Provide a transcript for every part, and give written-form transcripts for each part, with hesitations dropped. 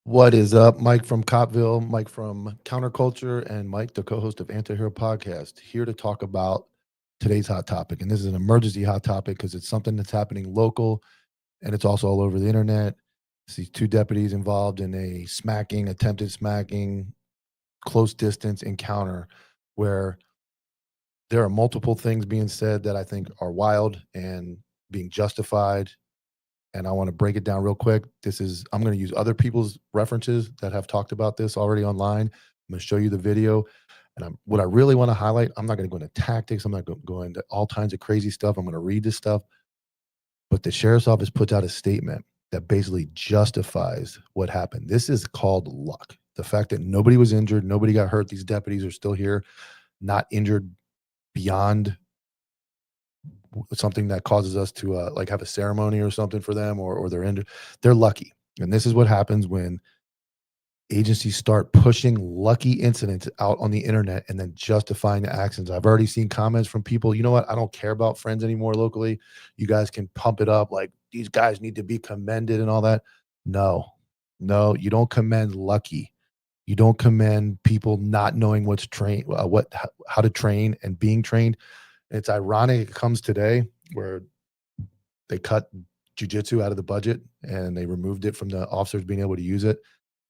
What is up? Mike from Copville, Mike from Counterculture, and Mike, the co host of Antihero Podcast, here to talk about today's hot topic. And this is an emergency hot topic because it's something that's happening local and it's also all over the internet. See two deputies involved in a smacking, attempted smacking, close distance encounter where there are multiple things being said that I think are wild and being justified, and I want to break it down real quick. I'm going to use other people's references that have talked about this already online. I'm going to show you the video. And what I really want to highlight, I'm not going to go into tactics. I'm not going to go into all kinds of crazy stuff. I'm going to read this stuff. But the sheriff's office puts out a statement that basically justifies what happened. This is called luck. The fact that nobody was injured, nobody got hurt. These deputies are still here, not injured beyond something that causes us to like have a ceremony or something for them, or they're lucky. And this is what happens when agencies start pushing lucky incidents out on the internet and then justifying the actions. I've already seen comments from people, you know what, I don't care about friends anymore locally. You guys can pump it up like these guys need to be commended and all that. No, you don't commend lucky. You don't commend people not knowing how to train and being trained. It's ironic it comes today where they cut jujitsu out of the budget and they removed it from the officers being able to use it.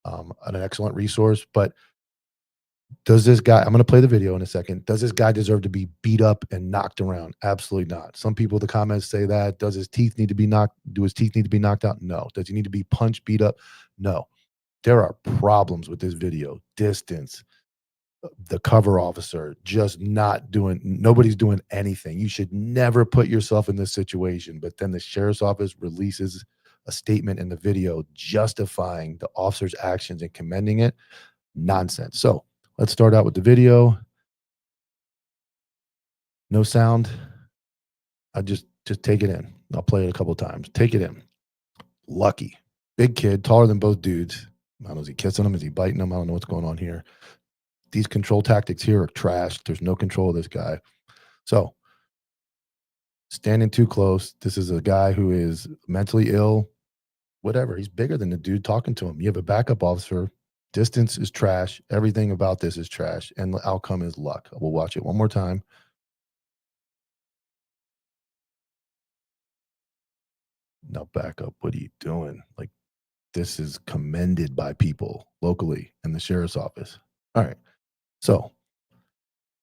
An excellent resource. But does this guy, I'm going to play the video in a second. Does this guy deserve to be beat up and knocked around? Absolutely not. Some people, the comments say that. Do his teeth need to be knocked out? No. Does he need to be punched, beat up? No. There are problems with this video. Distance, the cover officer just nobody's doing anything. You should never put yourself in this situation. But then the sheriff's office releases a statement in the video justifying the officer's actions and commending it. Nonsense. So let's start out with the video. No sound. I just take it in. I'll play it a couple of times. Take it in. Lucky. Big kid, taller than both dudes. I don't know, is he kissing him? Is he biting him? I don't know what's going on here. These control tactics here are trash. There's no control of this guy. So, standing too close. This is a guy who is mentally ill, whatever. He's bigger than the dude talking to him. You have a backup officer. Distance is trash. Everything about this is trash. And the outcome is luck. We'll watch it one more time. Now back up. What are you doing? Like, this is commended by people locally in the sheriff's office. All right. So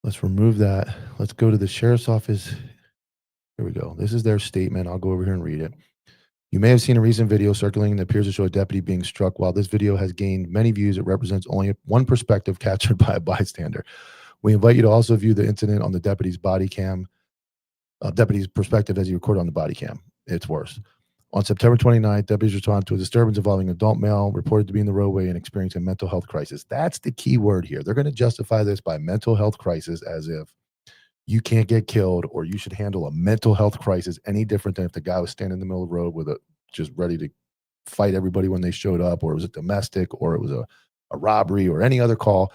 let's remove that. Let's go to the sheriff's office. Here we go. This is their statement. I'll go over here and read it. You may have seen a recent video circulating that appears to show a deputy being struck. While this video has gained many views, it represents only one perspective captured by a bystander. We invite you to also view the incident on the deputy's deputy's perspective as he recorded on the body cam. It's worse. On September 29th, deputies responded to a disturbance involving an adult male reported to be in the roadway and experiencing a mental health crisis. That's the key word here. They're going to justify this by mental health crisis as if you can't get killed or you should handle a mental health crisis any different than if the guy was standing in the middle of the road with just ready to fight everybody when they showed up, or it was a domestic, or it was a robbery, or any other call.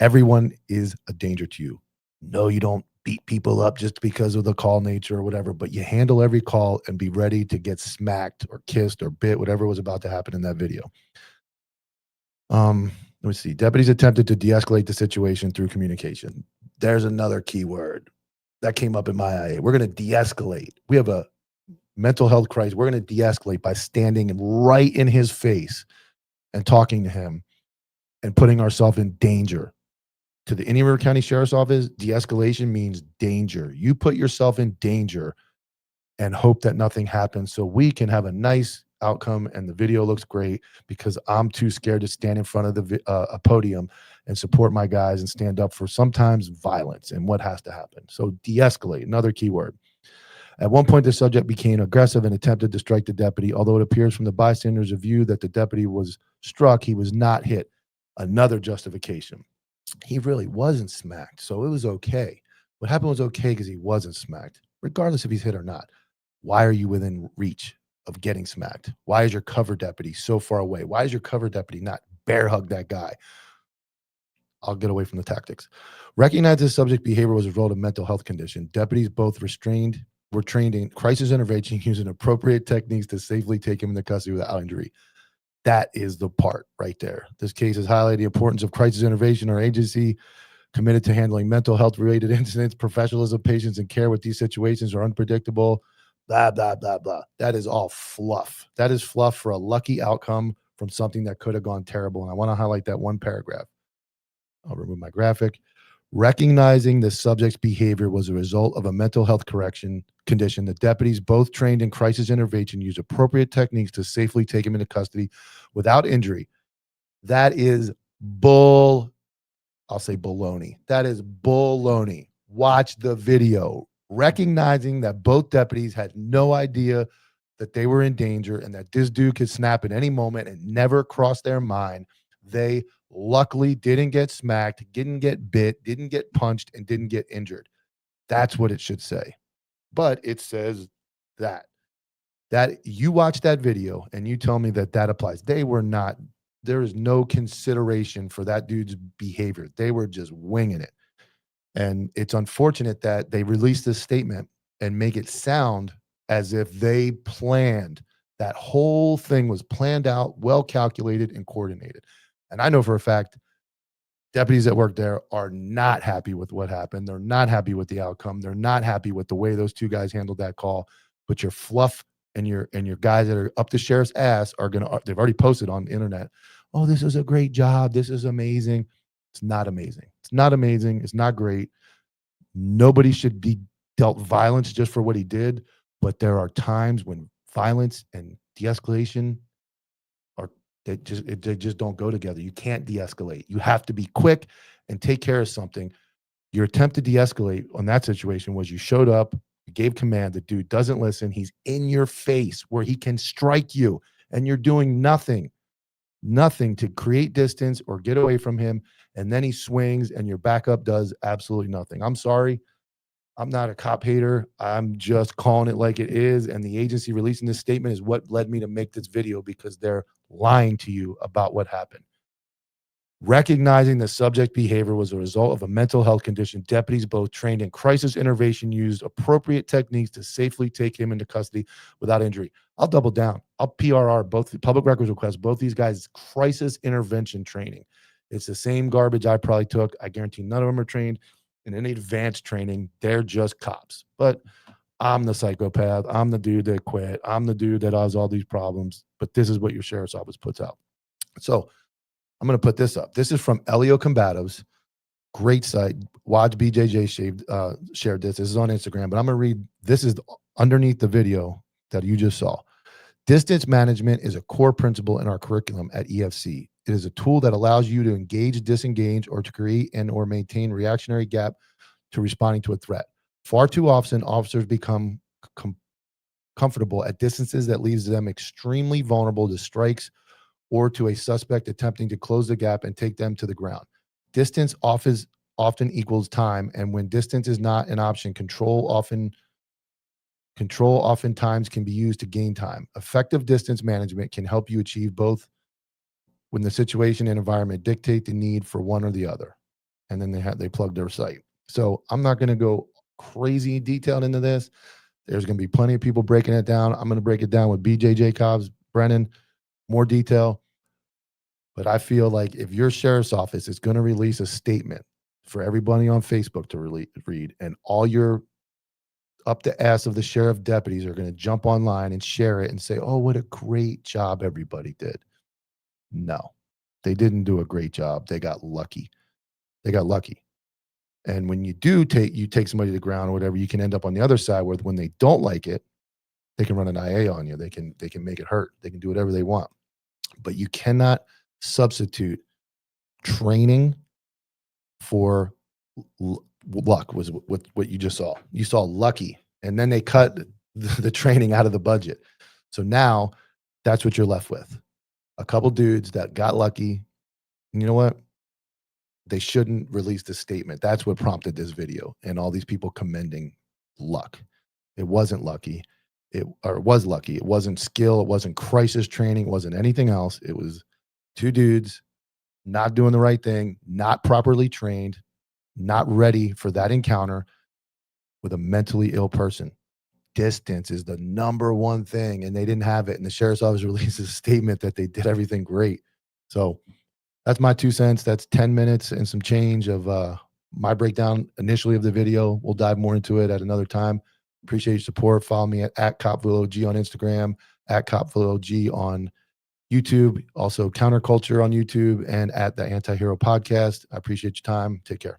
Everyone is a danger to you. No, you don't beat people up just because of the call nature or whatever, but you handle every call and be ready to get smacked or kissed or bit, whatever was about to happen in that video. Let me see. Deputies attempted to de-escalate the situation through communication. There's another key word that came up in my IA. We're going to de-escalate. We have a mental health crisis. We're going to de-escalate by standing right in his face and talking to him and putting ourselves in danger. To the Indian River County Sheriff's Office, de-escalation means danger. You put yourself in danger and hope that nothing happens so we can have a nice outcome and the video looks great because I'm too scared to stand in front of a podium and support my guys and stand up for sometimes violence and what has to happen. So de-escalate, another key word. At one point, the subject became aggressive and attempted to strike the deputy. Although it appears from the bystanders' view that the deputy was struck, he was not hit. Another justification. He really wasn't smacked, so it was okay. What happened was okay because he wasn't smacked, regardless if he's hit or not. Why are you within reach of getting smacked? Why is your cover deputy so far away? Why is your cover deputy not bear hug that guy? I'll get away from the tactics. Recognize this subject behavior was a result of mental health condition. Deputies both were trained in crisis intervention using appropriate techniques to safely take him into custody without injury. That is the part right there. This case has highlighted the importance of crisis intervention. Our agency committed to handling mental health related incidents. Professionalism, patience, and care with these situations are unpredictable. Blah, blah, blah, blah. That is all fluff. That is fluff for a lucky outcome from something that could have gone terrible. And I want to highlight that one paragraph. I'll remove my graphic. Recognizing the subject's behavior was a result of a mental health condition, the deputies, both trained in crisis intervention, used appropriate techniques to safely take him into custody without injury. That is bull. I'll say baloney. That is baloney. Watch the video. Recognizing that both deputies had no idea that they were in danger and that this dude could snap at any moment and never crossed their mind. They luckily didn't get smacked, didn't get bit, didn't get punched, and didn't get injured. That's what it should say. But it says that you watch that video and you tell me that that applies. They were not, there is no consideration for that dude's behavior. They were just winging it. And it's unfortunate that they release this statement and make it sound as if they planned. That whole thing was planned out, well calculated, and coordinated. And I know for a fact, deputies that work there are not happy with what happened. They're not happy with the outcome. They're not happy with the way those two guys handled that call. But your fluff and your guys that are up the sheriff's ass are they've already posted on the internet. Oh, this is a great job. This is amazing. It's not amazing. It's not amazing. It's not great. Nobody should be dealt violence just for what he did. But there are times when violence and de-escalation they just don't go together. You can't de-escalate. You have to be quick and take care of something. Your attempt to de-escalate on that situation was you showed up, you gave command. The dude doesn't listen. He's in your face where he can strike you, and you're doing nothing to create distance or get away from him. And then he swings, and your backup does absolutely nothing. I'm sorry. I'm not a cop hater. I'm just calling it like it is. And the agency releasing this statement is what led me to make this video, because they're lying to you about what happened. Recognizing the subject behavior was a result of a mental health condition, deputies, both trained in crisis intervention, used appropriate techniques to safely take him into custody without injury. I'll double down. I'll PRR both the public records request, both these guys' crisis intervention training. It's the same garbage I probably took. I guarantee none of them are trained in any advanced training. They're just cops. But I'm the psychopath. I'm the dude that quit. I'm the dude that has all these problems. But this is what your sheriff's office puts out. So I'm going to put this up. This is from Elio Combatives. Great site. Watch BJJ shared this. This is on Instagram. But I'm going to read. This is underneath the video that you just saw. Distance management is a core principle in our curriculum at EFC. It is a tool that allows you to engage, disengage, or to create and or maintain reactionary gap to responding to a threat. Far too often, officers become comfortable at distances that leaves them extremely vulnerable to strikes or to a suspect attempting to close the gap and take them to the ground. Distance often equals time, and when distance is not an option, control oftentimes can be used to gain time. Effective distance management can help you achieve both when the situation and environment dictate the need for one or the other. And then they plug their site. So I'm not going to go crazy detailed into this. There's going to be plenty of people breaking it down. I'm going to break it down with BJ Jacobs, Brennan, more detail. But I feel like if your sheriff's office is going to release a statement for everybody on Facebook to read, and all your up the ass of the sheriff deputies are going to jump online and share it and say, oh, what a great job everybody did. No, they didn't do a great job. They got lucky. And when you take somebody to the ground or whatever, you can end up on the other side where when they don't like it, they can run an IA on you. They can make it hurt. They can do whatever they want. But you cannot substitute training for luck. Was what you just saw. You saw lucky, and then they cut the training out of the budget. So now that's what you're left with. A couple dudes that got lucky. And you know what? They shouldn't release the statement. That's what prompted this video and all these people commending luck. It wasn't lucky. It was lucky. It wasn't skill. It wasn't crisis training. It wasn't anything else. It was two dudes not doing the right thing, not properly trained, not ready for that encounter with a mentally ill person. distance is the number one thing, and they didn't have it. And the sheriff's office releases a statement that they did everything great. So that's my 2 cents. That's 10 minutes and some change of my breakdown initially of the video. We'll dive more into it at another time. Appreciate your support. Follow me at CopvilleOG on Instagram, at CopvilleOG on YouTube, also Counterculture on YouTube, and at the Antihero Podcast. I appreciate your time. Take care.